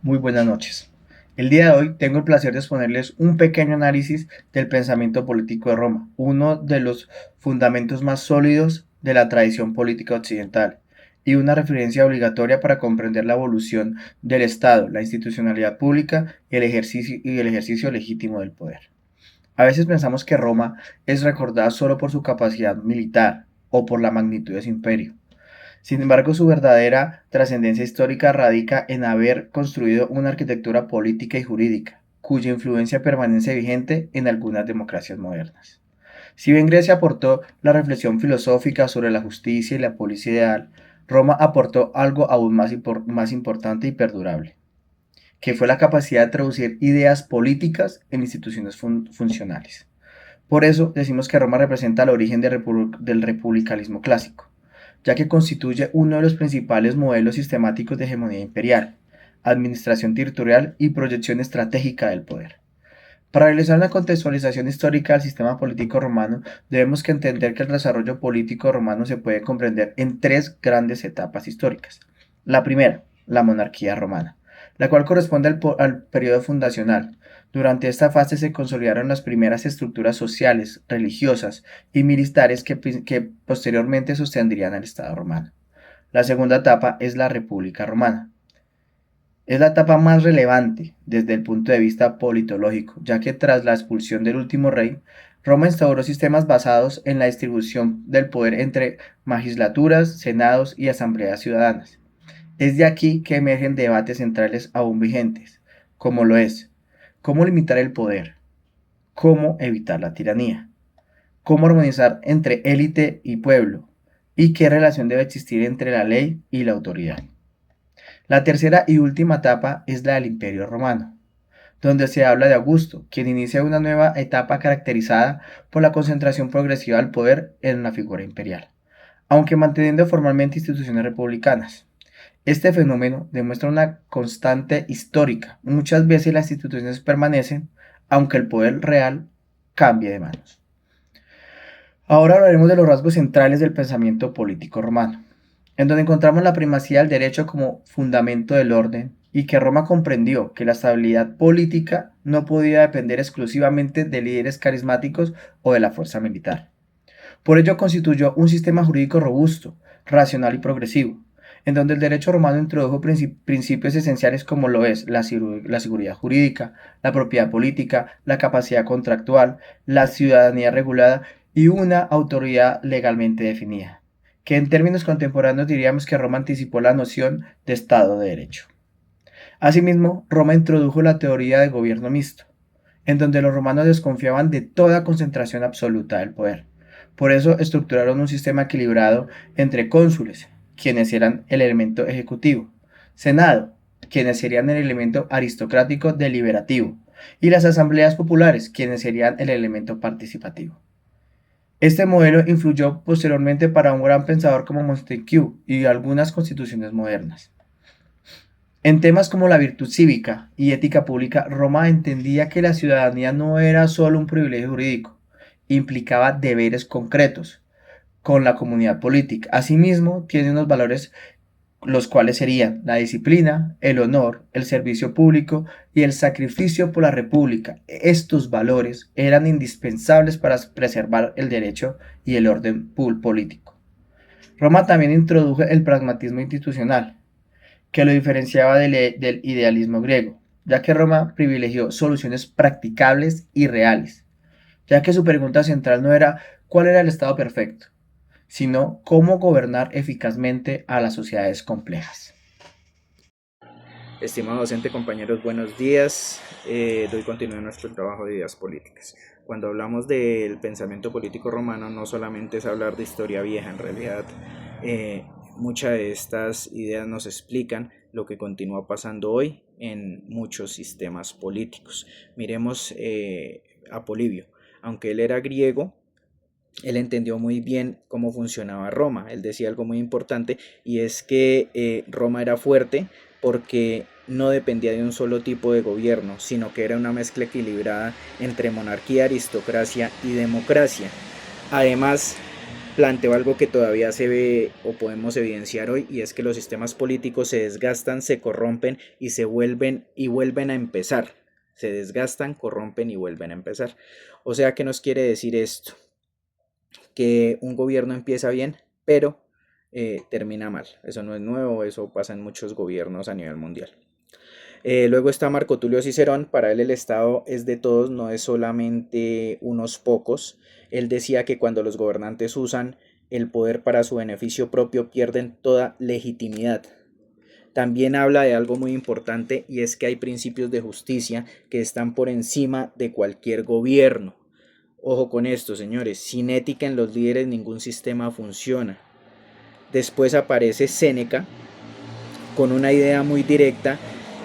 Muy buenas noches. El día de hoy tengo el placer de exponerles un pequeño análisis del pensamiento político de Roma, uno de los fundamentos más sólidos de la tradición política occidental y una referencia obligatoria para comprender la evolución del Estado, la institucionalidad pública y el ejercicio legítimo del poder. A veces pensamos que Roma es recordada solo por su capacidad militar o por la magnitud de su imperio. Sin embargo, su verdadera trascendencia histórica radica en haber construido una arquitectura política y jurídica, cuya influencia permanece vigente en algunas democracias modernas. Si bien Grecia aportó la reflexión filosófica sobre la justicia y la policía ideal, Roma aportó algo aún más importante y perdurable, que fue la capacidad de traducir ideas políticas en instituciones funcionales. Por eso decimos que Roma representa el origen del republicanismo clásico, ya que constituye uno de los principales modelos sistemáticos de hegemonía imperial, administración territorial y proyección estratégica del poder. Para realizar una contextualización histórica del sistema político romano, debemos que entender que el desarrollo político romano se puede comprender en tres grandes etapas históricas. La primera, la monarquía romana, la cual corresponde al periodo fundacional. Durante esta fase se consolidaron las primeras estructuras sociales, religiosas y militares que posteriormente sostendrían al Estado romano. La segunda etapa es la República Romana. Es la etapa más relevante desde el punto de vista politológico, ya que tras la expulsión del último rey, Roma instauró sistemas basados en la distribución del poder entre magistraturas, senados y asambleas ciudadanas. Es de aquí que emergen debates centrales aún vigentes, como lo es cómo limitar el poder, cómo evitar la tiranía, cómo armonizar entre élite y pueblo, y qué relación debe existir entre la ley y la autoridad. La tercera y última etapa es la del Imperio Romano, donde se habla de Augusto, quien inicia una nueva etapa caracterizada por la concentración progresiva del poder en una figura imperial, aunque manteniendo formalmente instituciones republicanas. Este fenómeno demuestra una constante histórica. Muchas veces las instituciones permanecen, aunque el poder real cambie de manos. Ahora hablaremos de los rasgos centrales del pensamiento político romano, en donde encontramos la primacía del derecho como fundamento del orden y que Roma comprendió que la estabilidad política no podía depender exclusivamente de líderes carismáticos o de la fuerza militar. Por ello constituyó un sistema jurídico robusto, racional y progresivo, en donde el derecho romano introdujo principios esenciales como lo es la seguridad jurídica, la propiedad política, la capacidad contractual, la ciudadanía regulada y una autoridad legalmente definida, que en términos contemporáneos diríamos que Roma anticipó la noción de Estado de Derecho. Asimismo, Roma introdujo la teoría de gobierno mixto, en donde los romanos desconfiaban de toda concentración absoluta del poder. Por eso estructuraron un sistema equilibrado entre cónsules, quienes eran el elemento ejecutivo, senado, quienes serían el elemento aristocrático deliberativo, y las asambleas populares, quienes serían el elemento participativo. Este modelo influyó posteriormente para un gran pensador como Montesquieu y algunas constituciones modernas. En temas como la virtud cívica y ética pública, Roma entendía que la ciudadanía no era solo un privilegio jurídico, implicaba deberes concretos con la comunidad política. Asimismo, tiene unos valores los cuales serían la disciplina, el honor, el servicio público y el sacrificio por la república. Estos valores eran indispensables para preservar el derecho y el orden político. Roma también introdujo el pragmatismo institucional, que lo diferenciaba del idealismo griego, ya que Roma privilegió soluciones practicables y reales, ya que su pregunta central no era cuál era el estado perfecto, sino cómo gobernar eficazmente a las sociedades complejas. Estimado docente, compañeros, buenos días. Doy continuidad a nuestro trabajo de ideas políticas. Cuando hablamos del pensamiento político romano, no solamente es hablar de historia vieja, en realidad muchas de estas ideas nos explican lo que continúa pasando hoy en muchos sistemas políticos. Miremos a Polibio. Aunque él era griego, él entendió muy bien cómo funcionaba Roma. Él decía algo muy importante y es que Roma era fuerte porque no dependía de un solo tipo de gobierno, sino que era una mezcla equilibrada entre monarquía, aristocracia y democracia. Además, planteó algo que todavía se ve o podemos evidenciar hoy, y es que los sistemas políticos se desgastan, se corrompen y vuelven a empezar. Se desgastan, corrompen y vuelven a empezar. O sea, ¿qué nos quiere decir esto? Que un gobierno empieza bien, pero termina mal. Eso no es nuevo, eso pasa en muchos gobiernos a nivel mundial. Luego está Marco Tulio Cicerón. Para él el Estado es de todos, no es solamente unos pocos. Él decía que cuando los gobernantes usan el poder para su beneficio propio pierden toda legitimidad. También habla de algo muy importante, y es que hay principios de justicia que están por encima de cualquier gobierno. Ojo con esto, señores, sin ética en los líderes ningún sistema funciona. Después aparece Séneca con una idea muy directa,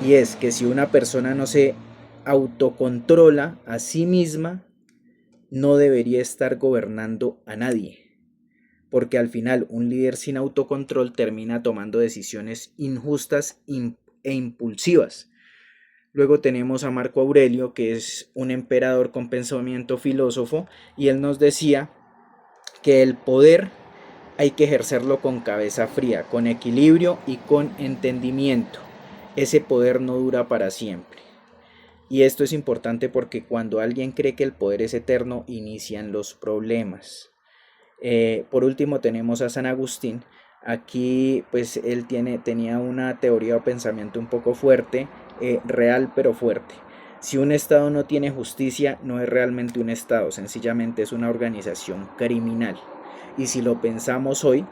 y es que si una persona no se autocontrola a sí misma, no debería estar gobernando a nadie, porque al final un líder sin autocontrol termina tomando decisiones injustas e impulsivas. Luego tenemos a Marco Aurelio, que es un emperador con pensamiento filósofo, y él nos decía que el poder hay que ejercerlo con cabeza fría, con equilibrio y con entendimiento. Ese poder no dura para siempre. Y esto es importante porque cuando alguien cree que el poder es eterno, inician los problemas. Por último tenemos a San Agustín. Aquí pues él tenía una teoría o pensamiento un poco fuerte, real pero fuerte. Si un Estado no tiene justicia, no es realmente un Estado, sencillamente es una organización criminal. Y si lo pensamos hoy,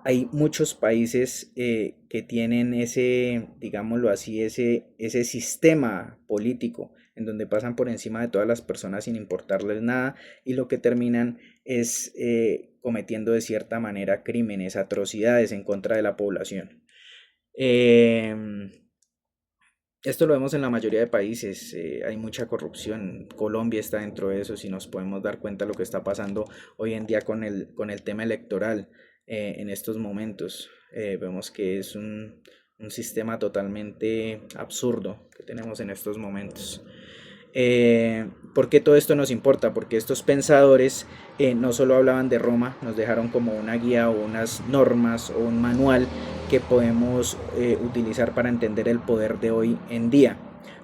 hay muchos países que tienen ese, digámoslo así, ese sistema político en donde pasan por encima de todas las personas sin importarles nada, y lo que terminan es cometiendo de cierta manera crímenes, atrocidades en contra de la población. Eh, Esto lo vemos en la mayoría de países, hay mucha corrupción. Colombia está dentro de eso, si nos podemos dar cuenta de lo que está pasando hoy en día con el tema electoral en estos momentos. Vemos que es un sistema totalmente absurdo que tenemos en estos momentos. ¿Por qué todo esto nos importa? Porque estos pensadores no solo hablaban de Roma, nos dejaron como una guía o unas normas o un manual que podemos utilizar para entender el poder de hoy en día.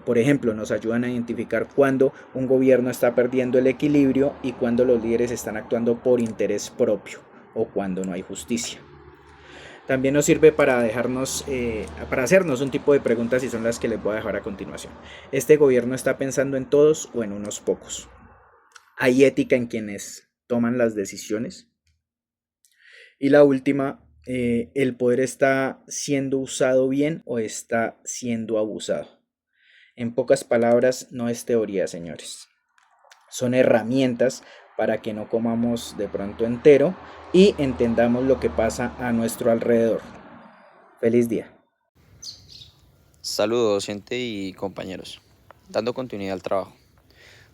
Por ejemplo, nos ayudan a identificar cuando un gobierno está perdiendo el equilibrio y cuando los líderes están actuando por interés propio o cuando no hay justicia. También nos sirve para para hacernos un tipo de preguntas, y son las que les voy a dejar a continuación. ¿Este gobierno está pensando en todos o en unos pocos? ¿Hay ética en quienes toman las decisiones? Y la última, ¿el poder está siendo usado bien o está siendo abusado? En pocas palabras, no es teoría, señores. Son herramientas para que no comamos de pronto entero y entendamos lo que pasa a nuestro alrededor. Feliz día. Saludos, docente y compañeros. Dando continuidad al trabajo.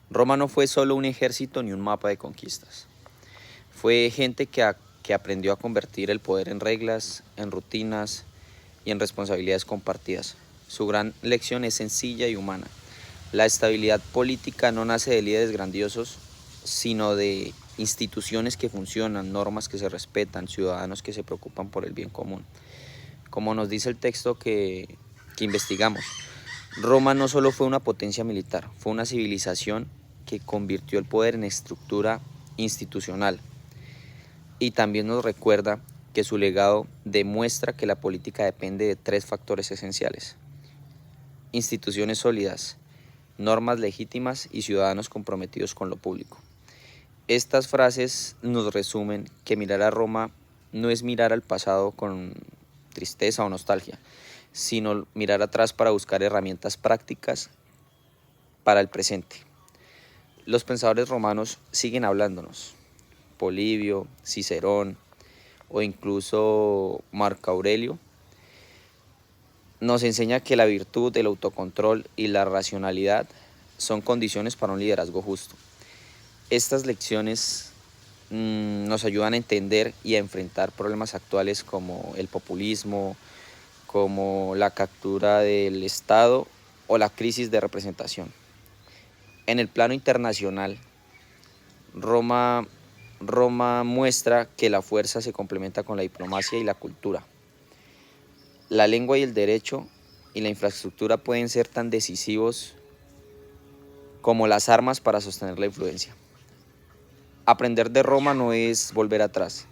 Roma no fue solo un ejército ni un mapa de conquistas. Fue gente que aprendió a convertir el poder en reglas, en rutinas y en responsabilidades compartidas. Su gran lección es sencilla y humana. La estabilidad política no nace de líderes grandiosos, sino de instituciones que funcionan, normas que se respetan, ciudadanos que se preocupan por el bien común. Como nos dice el texto que investigamos, Roma no solo fue una potencia militar, fue una civilización que convirtió el poder en estructura institucional, y también nos recuerda que su legado demuestra que la política depende de tres factores esenciales: instituciones sólidas, normas legítimas y ciudadanos comprometidos con lo público. Estas frases nos resumen que mirar a Roma no es mirar al pasado con tristeza o nostalgia, sino mirar atrás para buscar herramientas prácticas para el presente. Los pensadores romanos siguen hablándonos. Polibio, Cicerón o incluso Marco Aurelio nos enseña que la virtud, el autocontrol y la racionalidad son condiciones para un liderazgo justo. Estas lecciones nos ayudan a entender y a enfrentar problemas actuales como el populismo, como la captura del Estado o la crisis de representación. En el plano internacional, Roma Roma muestra que la fuerza se complementa con la diplomacia y la cultura. La lengua y el derecho y la infraestructura pueden ser tan decisivos como las armas para sostener la influencia. Aprender de Roma no es volver atrás,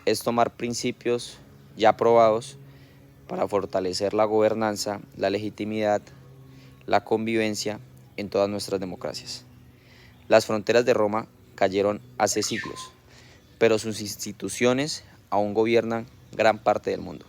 es tomar principios ya probados para fortalecer la gobernanza, la legitimidad, la convivencia en todas nuestras democracias. Las fronteras de Roma cayeron hace siglos, pero sus instituciones aún gobiernan gran parte del mundo.